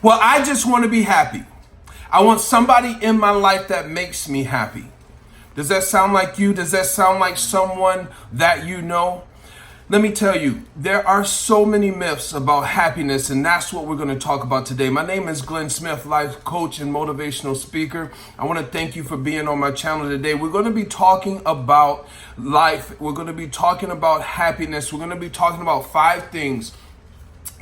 Well, I just want to be happy. I want somebody in my life that makes me happy. Does that sound like you? Does that sound like someone that you know? Let me tell you, there are so many myths about happiness, and that's what we're going to talk about today. My name is Glen Smith, life coach and motivational speaker. I want to thank you for being on my channel today. We're going to be talking about life. We're going to be talking about happiness. We're going to be talking about five things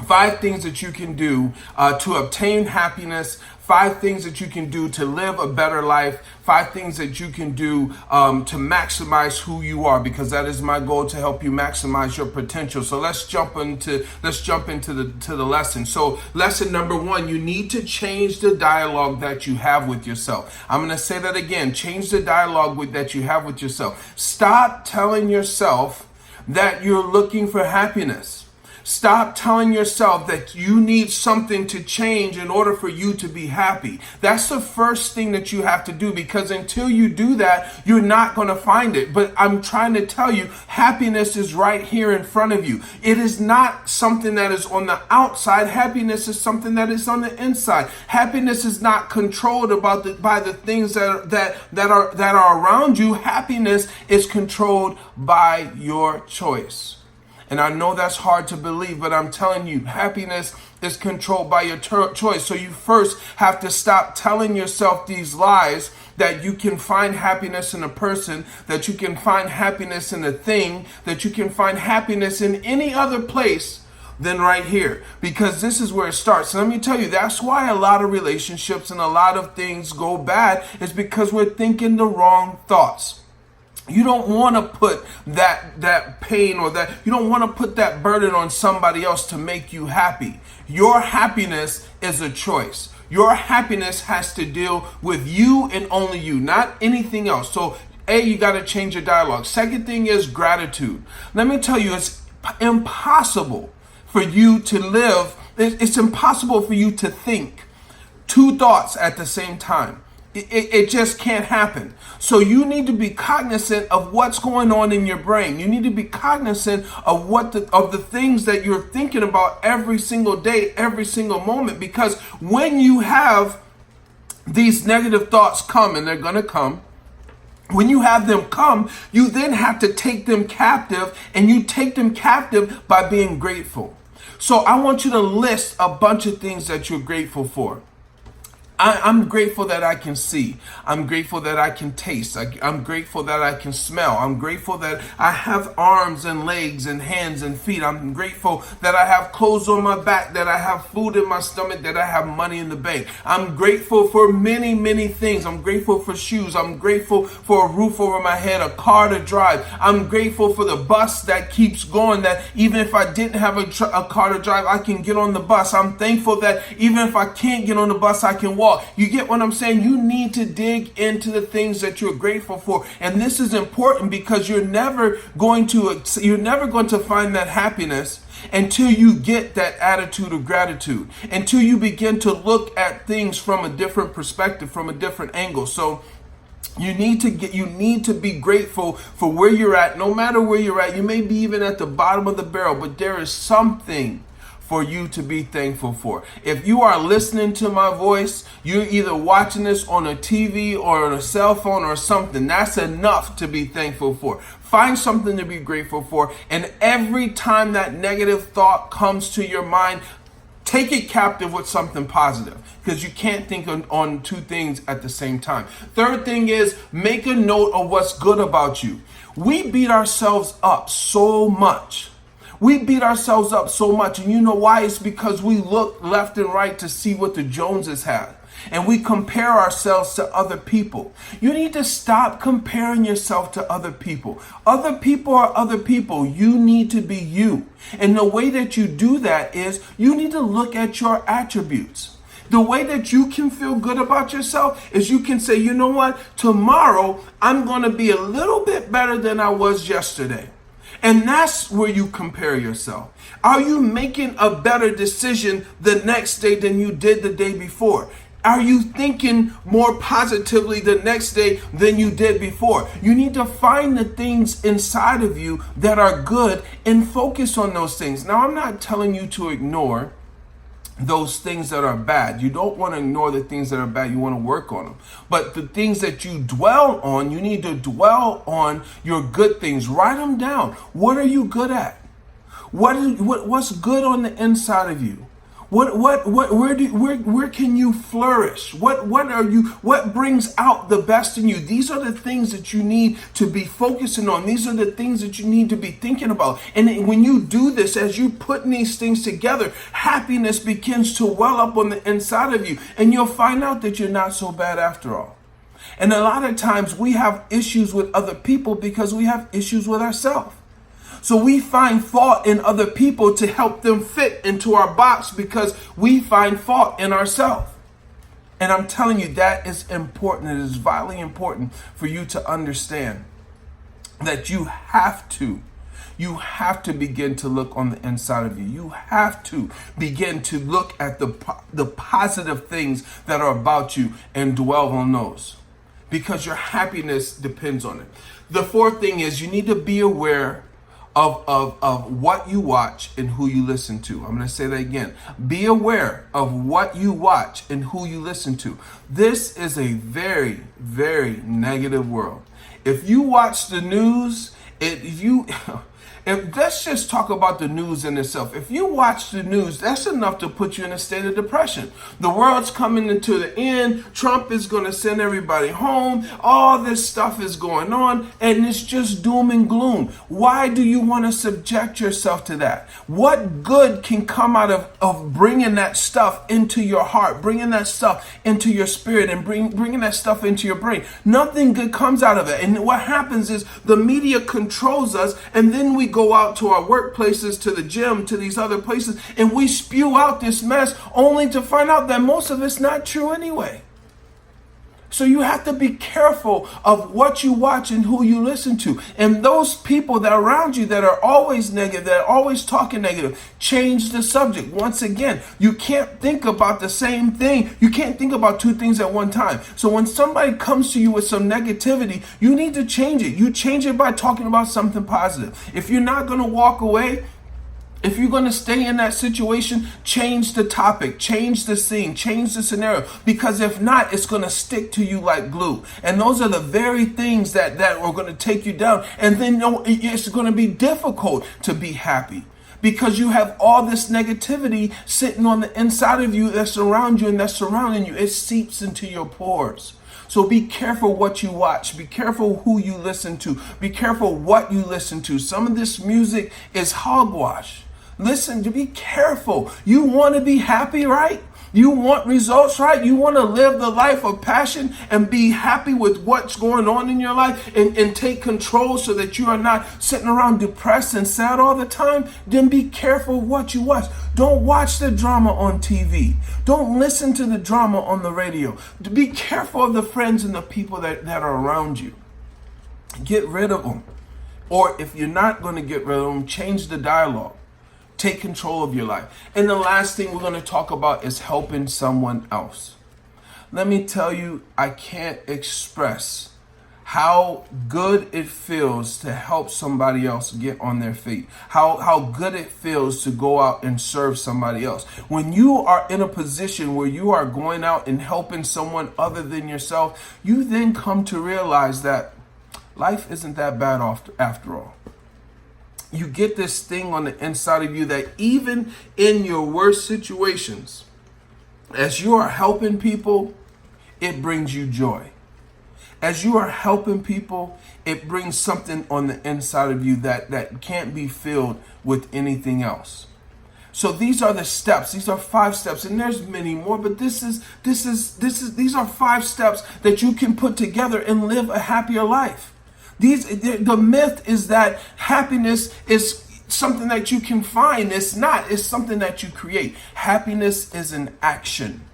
that you can do to obtain happiness, 5 things that you can do to live a better life, 5 things that you can do to maximize who you are, because that is my goal, to help you maximize your potential. So let's jump into the lesson. So lesson number 1, you need to change the dialogue that you have with yourself. I'm going to say that again. Change the dialogue that you have with yourself. Stop telling yourself that you're looking for happiness. Stop telling yourself that you need something to change in order for you to be happy. That's the first thing that you have to do, because until you do that, you're not going to find it. But I'm trying to tell you, happiness is right here in front of you. It is not something that is on the outside. Happiness is something that is on the inside. Happiness is not controlled by the things that are around you. Happiness is controlled by your choice. And I know that's hard to believe, but I'm telling you, happiness is controlled by your choice. So you first have to stop telling yourself these lies that you can find happiness in a person, that you can find happiness in a thing, that you can find happiness in any other place than right here. Because this is where it starts. And let me tell you, that's why a lot of relationships and a lot of things go bad, is because we're thinking the wrong thoughts. You don't want to put that pain or that, you don't want to put that burden on somebody else to make you happy. Your happiness is a choice. Your happiness has to deal with you and only you, not anything else. So you got to change your dialogue. Second thing is gratitude. Let me tell you, it's impossible for you to live. It's impossible for you to think 2 thoughts at the same time. It just can't happen. So you need to be cognizant of what's going on in your brain. You need to be cognizant of the things that you're thinking about every single day, every single moment. Because when you have these negative thoughts come, and they're going to come, when you have them come, you then have to take them captive, and you take them captive by being grateful. So I want you to list a bunch of things that you're grateful for. I'm grateful that I can see. I'm grateful that I can taste. I'm grateful that I can smell. I'm grateful that I have arms and legs and hands and feet. I'm grateful that I have clothes on my back, that I have food in my stomach, that I have money in the bank. I'm grateful for many, many things. I'm grateful for shoes. I'm grateful for a roof over my head, a car to drive. I'm grateful for the bus that keeps going, that even if I didn't have a car to drive, I can get on the bus. I'm thankful that even if I can't get on the bus, I can walk. You get what I'm saying? You need to dig into the things that you're grateful for. And this is important, because you're never going to find that happiness until you get that attitude of gratitude, until you begin to look at things from a different perspective, from a different angle. So you need to be grateful for where you're at. No matter where you're at, you may be even at the bottom of the barrel, but there is something for you to be thankful for. If you are listening to my voice, you're either watching this on a TV or on a cell phone or something. That's enough to be thankful for. Find something to be grateful for. And every time that negative thought comes to your mind, take it captive with something positive, because you can't think on 2 things at the same time. Third thing is, make a note of what's good about you. We beat ourselves up so much. And you know why? It's because we look left and right to see what the Joneses have, and we compare ourselves to other people. You need to stop comparing yourself to other people. Other people are other people. You need to be you. And the way that you do that is you need to look at your attributes. The way that you can feel good about yourself is you can say, you know what? Tomorrow, I'm going to be a little bit better than I was yesterday. And that's where you compare yourself. Are you making a better decision the next day than you did the day before? Are you thinking more positively the next day than you did before? You need to find the things inside of you that are good and focus on those things. Now, I'm not telling you to ignore those things that are bad. You don't want to ignore the things that are bad. You want to work on them. But the things that you dwell on, you need to dwell on your good things. Write them down. What are you good at? What's good on the inside of you? Where can you flourish? What brings out the best in you? These are the things that you need to be focusing on. These are the things that you need to be thinking about. And when you do this, as you put these things together, happiness begins to well up on the inside of you. And you'll find out that you're not so bad after all. And a lot of times we have issues with other people because we have issues with ourselves. So we find fault in other people to help them fit into our box because we find fault in ourselves. And I'm telling you, that is important. It is vitally important for you to understand that you have to begin to look on the inside of you. You have to begin to look at the positive things that are about you and dwell on those, because your happiness depends on it. The fourth thing is you need to be aware of what you watch and who you listen to. I'm going to say that again. Be aware of what you watch and who you listen to. This is a very, very negative world. If you watch the news, let's just talk about the news in itself. If you watch the news, that's enough to put you in a state of depression. The world's coming into the end. Trump is going to send everybody home. All this stuff is going on, and it's just doom and gloom. Why do you want to subject yourself to that? What good can come out of bringing that stuff into your heart, bringing that stuff into your spirit, and bringing that stuff into your brain? Nothing good comes out of it. And what happens is the media controls us, and then we go out to our workplaces, to the gym, to these other places, and we spew out this mess only to find out that most of it's not true anyway. So you have to be careful of what you watch and who you listen to. And those people that are around you that are always negative, that are always talking negative, change the subject. Once again, you can't think about the same thing. You can't think about two things at one time. So when somebody comes to you with some negativity, you need to change it. You change it by talking about something positive. If you're not going to walk away, if you're going to stay in that situation, change the topic, change the scene, change the scenario, because if not, it's going to stick to you like glue. And those are the very things that are going to take you down. And then it's going to be difficult to be happy because you have all this negativity sitting on the inside of you that's around you and that's surrounding you. It seeps into your pores. So be careful what you watch. Be careful who you listen to. Be careful what you listen to. Some of this music is hogwash. Listen, to be careful. You want to be happy, right? You want results, right? You want to live the life of passion and be happy with what's going on in your life and take control so that you are not sitting around depressed and sad all the time. Then be careful what you watch. Don't watch the drama on TV. Don't listen to the drama on the radio. Be careful of the friends and the people that are around you. Get rid of them. Or if you're not going to get rid of them, change the dialogue. Take control of your life. And the last thing we're going to talk about is helping someone else. Let me tell you, I can't express how good it feels to help somebody else get on their feet. How good it feels to go out and serve somebody else. When you are in a position where you are going out and helping someone other than yourself, you then come to realize that life isn't that bad after all. You get this thing on the inside of you that even in your worst situations, as you are helping people, it brings you joy. As you are helping people, it brings something on the inside of you that can't be filled with anything else. So these are the steps. These are 5 steps, and there's many more, but these are 5 steps that you can put together and live a happier life. The myth is that happiness is something that you can find. It's not. It's something that you create. Happiness is an action.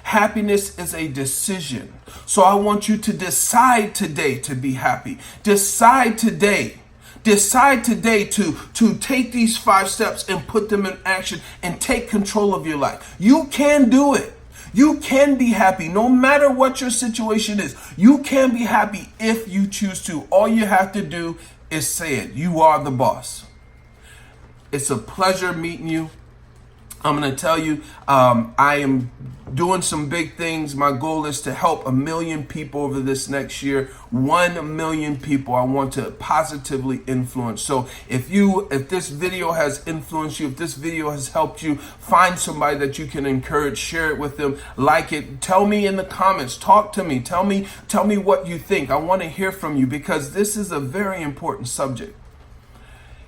Happiness is a decision. So I want you to decide today to be happy. Decide today. Decide today to take these 5 steps and put them in action and take control of your life. You can do it. You can be happy no matter what your situation is. You can be happy if you choose to. All you have to do is say it. You are the boss. It's a pleasure meeting you. I'm going to tell you, I am doing some big things. My goal is to help 1 million people over this next year. 1 million people I want to positively influence. So if this video has influenced you, if this video has helped you, find somebody that you can encourage, share it with them, like it, tell me in the comments, talk to me, tell me what you think. I want to hear from you because this is a very important subject.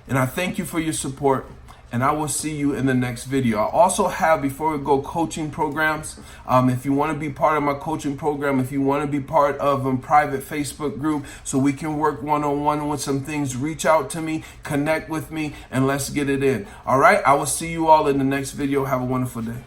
And I thank you for your support. And I will see you in the next video. I also have, before we go, coaching programs. If you want to be part of my coaching program, if you want to be part of a private Facebook group so we can work one-on-one with some things, reach out to me, connect with me, and let's get it in. All right, I will see you all in the next video. Have a wonderful day.